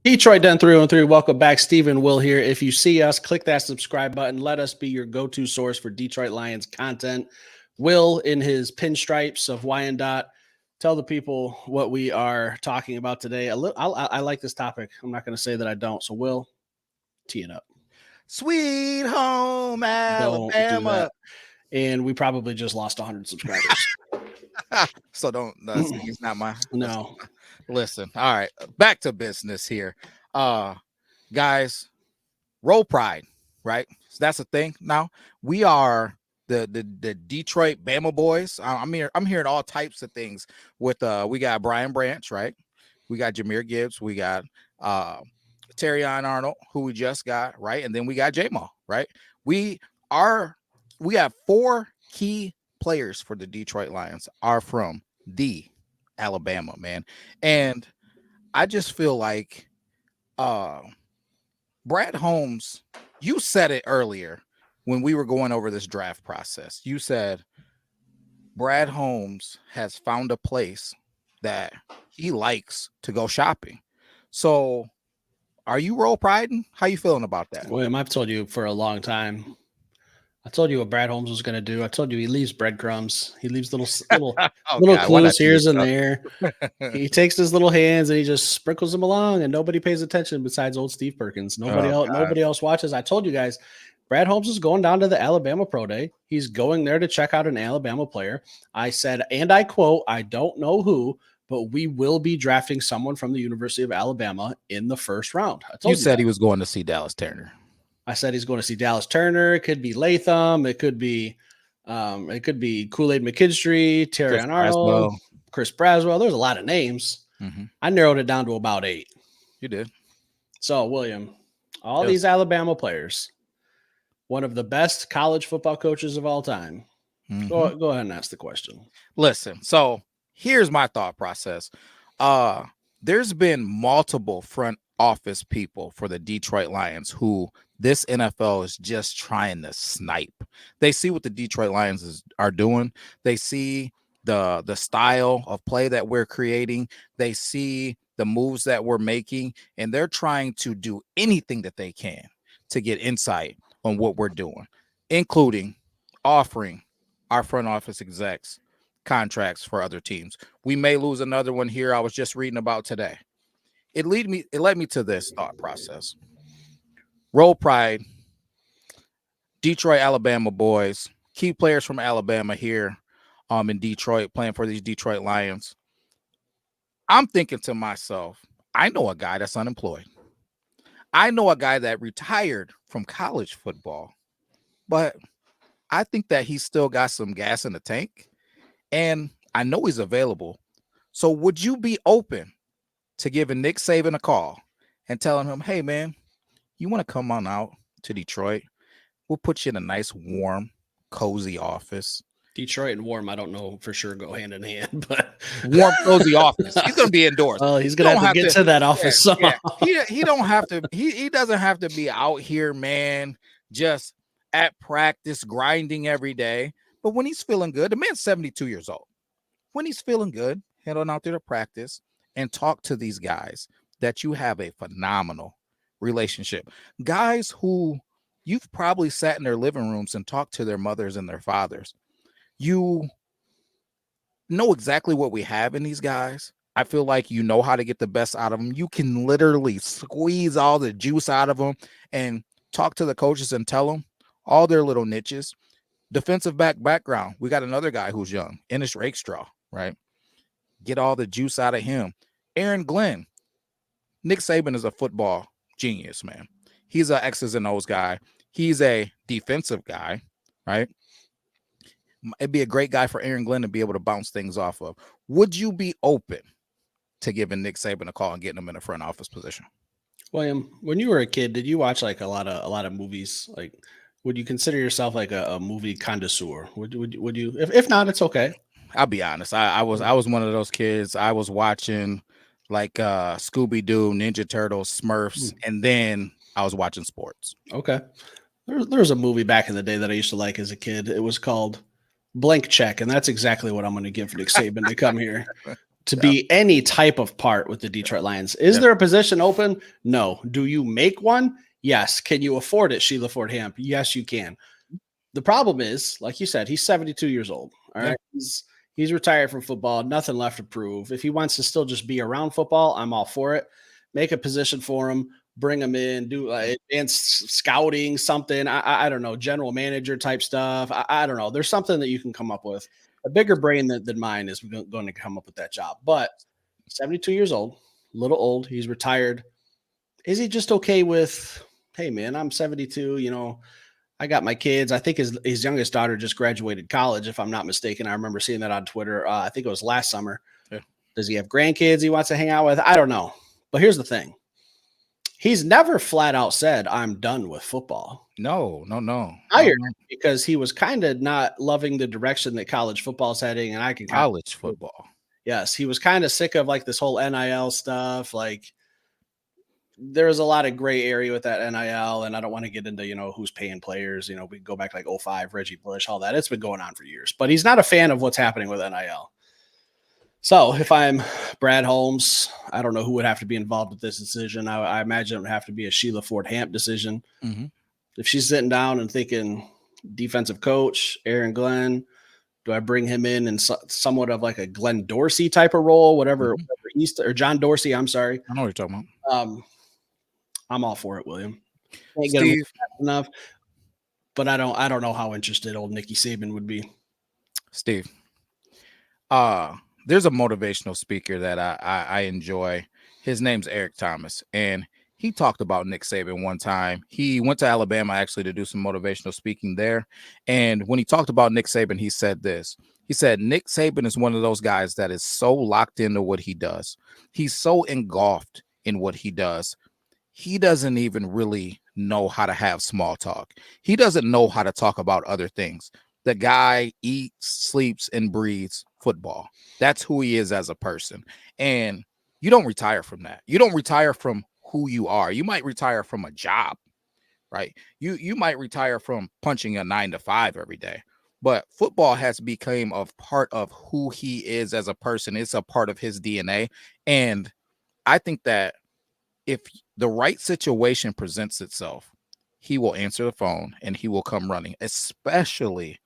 Detroit done through and through. Welcome back. Stephen Will here. If you see us, click that subscribe button. Let us be your go-to source for Detroit Lions content. Will, in his pinstripes of Wyandotte, tell the people what we are talking about today. I like this topic. I'm not going to say that I don't. So, Will, tee it up. Sweet home Don't do Alabama. that. And we probably just lost 100 subscribers. So don't. He's not my. No. Listen. All right. Back to business here. Guys, roll pride, right? So that's a thing. Now we are the Detroit Bama boys. I'm hearing all types of things. With we got Brian Branch, right? We got Jahmyr Gibbs. We got Terrion Arnold, who we just got, right? And then we got J-Mo, right? We have 4 key players for the Detroit Lions are from the Alabama, man. And I just feel like Brad Holmes, you said it earlier when we were going over this draft process. You said Brad Holmes has found a place that he likes to go shopping. So are you roll priding? How you feeling about that? William, I've told you for a long time. I told you what Brad Holmes was going to do. I told you he leaves breadcrumbs. He leaves little clues here and there. He takes his little hands and he just sprinkles them along, and nobody pays attention besides old Steve Perkins. Nobody else watches. I told you guys, Brad Holmes is going down to the Alabama Pro Day. He's going there to check out an Alabama player. I said, and I quote, I don't know who, but we will be drafting someone from the University of Alabama in the first round. I told you said he was going to see Dallas Turner. I said he's going to see Dallas Turner. It could be Latham. It could be Kool-Aid McKinstry, Terrion Arnold, Chris Braswell. There's a lot of names. Mm-hmm. I narrowed it down to about 8. You did. So, William, these Alabama players, one of the best college football coaches of all time. Mm-hmm. Go ahead and ask the question. Listen, so here's my thought process. There's been multiple front office people for the Detroit Lions who this NFL is just trying to snipe. They see what the Detroit Lions are doing. They see the style of play that we're creating. They see the moves that we're making, and they're trying to do anything that they can to get insight on what we're doing, including offering our front office execs contracts for other teams. We may lose another one here. I was just reading about today. It led me to this thought process. Roll pride, Detroit, Alabama boys, key players from Alabama here in Detroit playing for these Detroit Lions. I'm thinking to myself, I know a guy that's unemployed. I know a guy that retired from college football, but I think that he's still got some gas in the tank, and I know he's available. So would you be open to giving Nick Saban a call and telling him, hey, man, you want to come on out to Detroit? We'll put you in a nice, warm, cozy office. Detroit and warm, I don't know for sure go hand in hand, but warm, cozy office. He's going to be indoors. Well, he's going to have to get to that office somehow. Yeah. He don't have to. He doesn't have to be out here, man, just at practice, grinding every day. But when he's feeling good, the man's 72 years old. When he's feeling good, head on out there to practice and talk to these guys that you have a phenomenal relationship. Guys who you've probably sat in their living rooms and talked to their mothers and their fathers. You know exactly what we have in these guys. I feel like you know how to get the best out of them. You can literally squeeze all the juice out of them and talk to the coaches and tell them all their little niches. Defensive background. We got another guy who's young, Ennis Rakestraw, right? Get all the juice out of him. Aaron Glenn. Nick Saban is a football genius, man. He's an X's and O's guy. He's a defensive guy, right? It'd be a great guy for Aaron Glenn to be able to bounce things off of. Would you be open to giving Nick Saban a call and getting him in a front office position? William, when you were a kid, did you watch like a lot of movies? Like, would you consider yourself like a movie connoisseur? Would you? If not, it's okay. I'll be honest. I was one of those kids. I was watching like Scooby-Doo, Ninja Turtles, Smurfs, and then I was watching sports. Okay. There was a movie back in the day that I used to like as a kid. It was called Blank Check, and that's exactly what I'm going to give Nick Saban to come here to be any type of part with the Detroit Lions. Is there a position open? No. Do you make one? Yes. Can you afford it, Sheila Ford Hamp? Yes, you can. The problem is, like you said, he's 72 years old. All right. He's retired from football, nothing left to prove. If he wants to still just be around football, I'm all for it. Make a position for him, bring him in, do advanced scouting, something. I don't know, general manager type stuff. I don't know. There's something that you can come up with. A bigger brain than mine is going to come up with that job. But 72 years old, a little old. He's retired. Is he just okay with, hey, man, I'm 72, I got my kids. I think his youngest daughter just graduated college, if I'm not mistaken. I remember seeing that on Twitter. I think it was last summer. Yeah. Does he have grandkids he wants to hang out with? I don't know. But here's the thing. He's never flat out said, I'm done with football. No. Hired because he was kind of not loving the direction that college football is heading. And I can college football. Yes. He was kind of sick of like this whole NIL stuff. Like, there's a lot of gray area with that NIL, and I don't want to get into, who's paying players. We go back like 05, Reggie Bush, all that. It's been going on for years, but he's not a fan of what's happening with NIL. So if I'm Brad Holmes, I don't know who would have to be involved with this decision. I imagine it would have to be a Sheila Ford Hamp decision. Mm-hmm. If she's sitting down and thinking defensive coach, Aaron Glenn, do I bring him in somewhat of like a Glenn Dorsey type of role, whatever or John Dorsey, I'm sorry. I know what you're talking about. I'm all for it, William. Can't get Steve, enough, but I don't know how interested old Nicky Saban would be. Steve, there's a motivational speaker that I enjoy. His name's Eric Thomas, and he talked about Nick Saban one time. He went to Alabama actually to do some motivational speaking there, and when he talked about Nick Saban, he said this. He said, Nick Saban is one of those guys that is so locked into what he does. He's so engulfed in what he does. He doesn't even really know how to have small talk. He doesn't know how to talk about other things. The guy eats, sleeps, and breathes football. That's who he is as a person. And you don't retire from that. You don't retire from who you are. You might retire from a job, right? You might retire from punching a 9-to-5 every day. But football has become a part of who he is as a person. It's a part of his DNA. And I think that if the right situation presents itself, he will answer the phone and he will come running, especially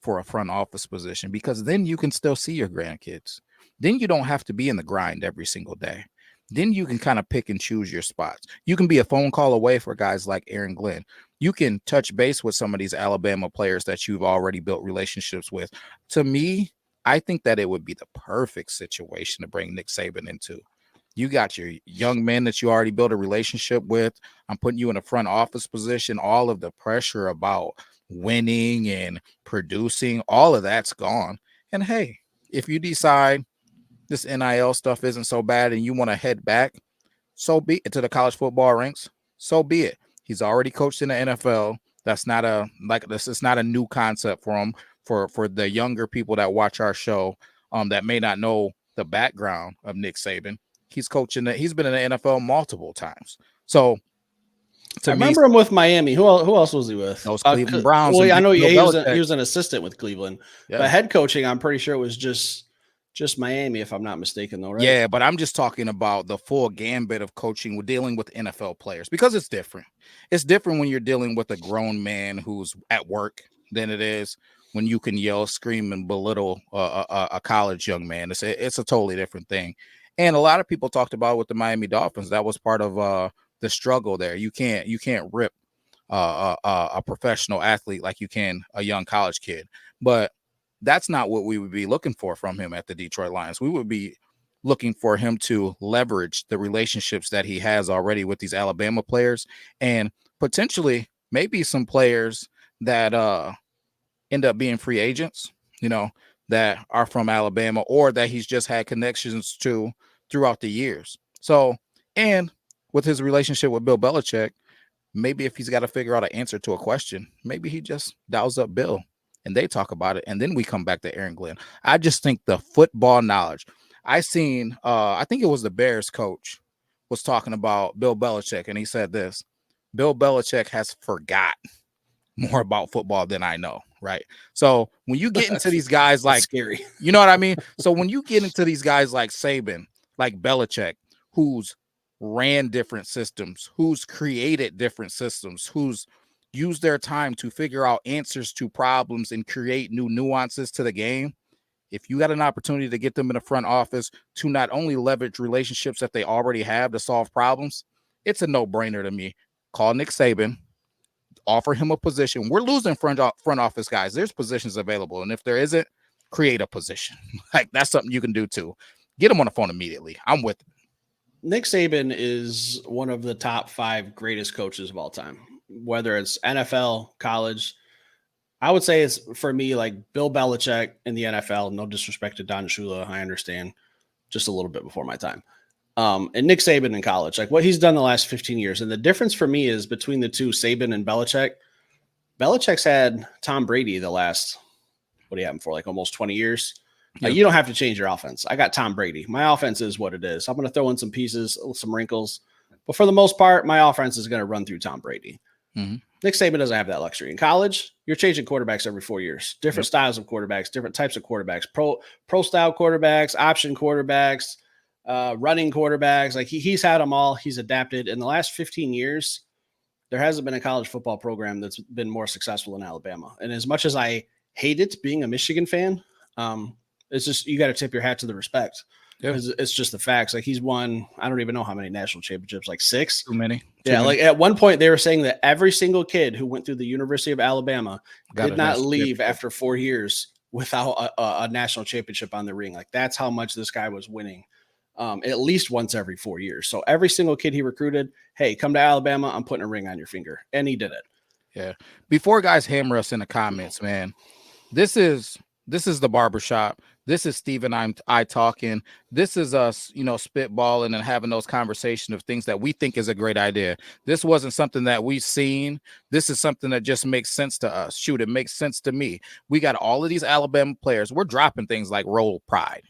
for a front office position, because then you can still see your grandkids. Then you don't have to be in the grind every single day. Then you can kind of pick and choose your spots. You can be a phone call away for guys like Aaron Glenn. You can touch base with some of these Alabama players that you've already built relationships with. To me, I think that it would be the perfect situation to bring Nick Saban into. You got your young men that you already built a relationship with. I'm putting you in a front office position. All of the pressure about winning and producing, all of that's gone. And hey, if you decide this NIL stuff isn't so bad and you want to head back, so be it, to the college football ranks, so be it. He's already coached in the NFL. That's not it's not a new concept for him. For the younger people that watch our show, that may not know the background of Nick Saban. He's coaching he's been in the NFL multiple times. So I remember him with Miami. Who else was he with? Those Cleveland Browns. Well, I know he was an assistant with Cleveland. Yeah. But head coaching, I'm pretty sure it was just Miami, if I'm not mistaken, though, right? Yeah, but I'm just talking about the full gambit of coaching with dealing with NFL players, because it's different. It's different when you're dealing with a grown man who's at work than it is when you can yell, scream, and belittle a college young man. It's a totally different thing. And a lot of people talked about with the Miami Dolphins. That was part of the struggle there. You can't rip a professional athlete like you can a young college kid. But that's not what we would be looking for from him at the Detroit Lions. We would be looking for him to leverage the relationships that he has already with these Alabama players, and potentially maybe some players that end up being free agents, that are from Alabama, or that he's just had connections to throughout the years. So, and with his relationship with Bill Belichick, maybe if he's got to figure out an answer to a question, maybe he just dials up Bill and they talk about it. And then we come back to Aaron Glenn. I just think the football knowledge I think it was the Bears coach was talking about Bill Belichick. And he said this: Bill Belichick has forgot more about football than I know, right? So when you get into these guys like scary, you know what I mean? So when you get into these guys like Saban, like Belichick, who's ran different systems, who's created different systems, who's used their time to figure out answers to problems and create new nuances to the game. If you got an opportunity to get them in the front office to not only leverage relationships that they already have to solve problems, it's a no-brainer to me. Call Nick Saban, offer him a position. We're losing front office guys. There's positions available. And if there isn't, create a position. Like that's something you can do too. Get him on the phone immediately. I'm with it. Nick Saban is one of the top 5 greatest coaches of all time, whether it's NFL, college. I would say it's, for me, like Bill Belichick in the NFL. No disrespect to Don Shula, I understand, just a little bit before my time. And Nick Saban in college, like what he's done the last 15 years. And the difference for me is between the two, Saban and Belichick. Belichick's had Tom Brady the last, what do you have him for, like almost 20 years? Yep. You don't have to change your offense. I got Tom Brady. My offense is what it is. I'm going to throw in some pieces, some wrinkles. But for the most part, my offense is going to run through Tom Brady. Mm-hmm. Nick Saban doesn't have that luxury. In college, you're changing quarterbacks every 4 years. Different styles of quarterbacks, different types of quarterbacks, pro style quarterbacks, option quarterbacks, running quarterbacks. Like he's had them all. He's adapted. In the last 15 years, there hasn't been a college football program that's been more successful in Alabama. And as much as I hate it being a Michigan fan, it's just, you got to tip your hat to the respect. Yep. It's just the facts. Like he's won, I don't even know how many national championships, like 6. Too many. Like at one point they were saying that every single kid who went through the University of Alabama did not leave after 4 years without a national championship on the ring. Like that's how much this guy was winning, at least once every 4 years. So every single kid he recruited, hey, come to Alabama, I'm putting a ring on your finger. And he did it. Yeah. Before guys hammer us in the comments, man, this is the barbershop. This is Steve and I talking. This is us, spitballing and having those conversations of things that we think is a great idea. This wasn't something that we've seen. This is something that just makes sense to us. Shoot, it makes sense to me. We got all of these Alabama players. We're dropping things like Roll Pride,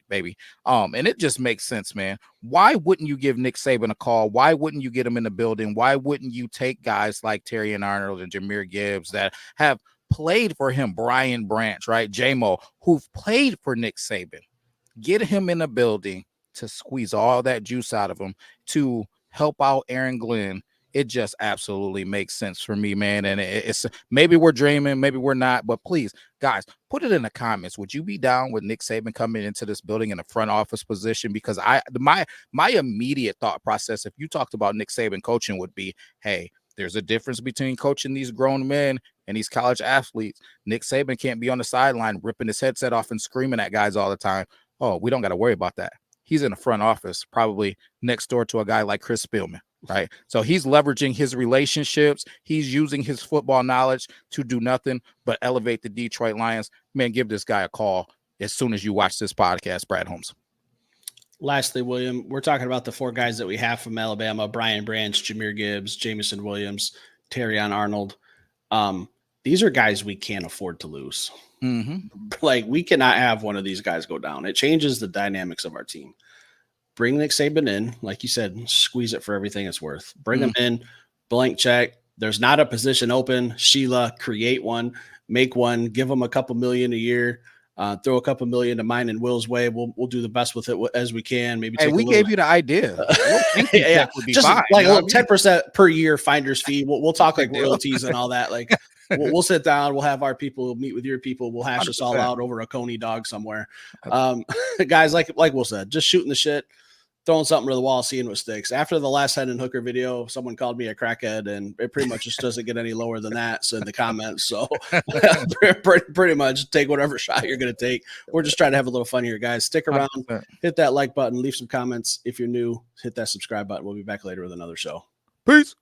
baby. And it just makes sense, man. Why wouldn't you give Nick Saban a call? Why wouldn't you get him in the building? Why wouldn't you take guys like Terrion Arnold and Jahmyr Gibbs that have played for him, Brian Branch, right? J-Mo, who've played for Nick Saban, get him in the building to squeeze all that juice out of him to help out Aaron Glenn. It just absolutely makes sense for me, man. And it's maybe we're dreaming, maybe we're not, but please, guys, put it in the comments. Would you be down with Nick Saban coming into this building in a front office position? Because my immediate thought process, if you talked about Nick Saban coaching, would be, hey, there's a difference between coaching these grown men and these college athletes. Nick Saban can't be on the sideline ripping his headset off and screaming at guys all the time. Oh, we don't got to worry about that. He's in the front office, probably next door to a guy like Chris Spielman, right? So he's leveraging his relationships. He's using his football knowledge to do nothing but elevate the Detroit Lions. Man, give this guy a call as soon as you watch this podcast, Brad Holmes. Lastly, William, we're talking about the 4 guys that we have from Alabama: Brian Branch, Jahmyr Gibbs, Jameson Williams, Terrion Arnold. These are guys we can't afford to lose. Mm-hmm. Like we cannot have one of these guys go down. It changes the dynamics of our team. Bring Nick Saban in, like you said, squeeze it for everything it's worth. Bring him in, blank check. There's not a position open. Sheila, create one, make one, give them a couple million a year. Throw a couple million to mine and Will's way. We'll do the best with it as we can. Maybe take we gave you the idea. Yeah, just fine, like a little 10% per year finder's fee. We'll talk like royalties and all that. Like we'll sit down. We'll have our people meet with your people. We'll hash 100%. This all out over a Coney dog somewhere. Guys, like Will said, just shooting the shit, throwing something to the wall, seeing what sticks. After the last Hendon Hooker video, someone called me a crackhead, and it pretty much just doesn't get any lower than that. So in the comments, so pretty much take whatever shot you're going to take. We're just trying to have a little fun here, guys. Stick around, 100%. Hit that like button, leave some comments. If you're new, hit that subscribe button. We'll be back later with another show. Peace.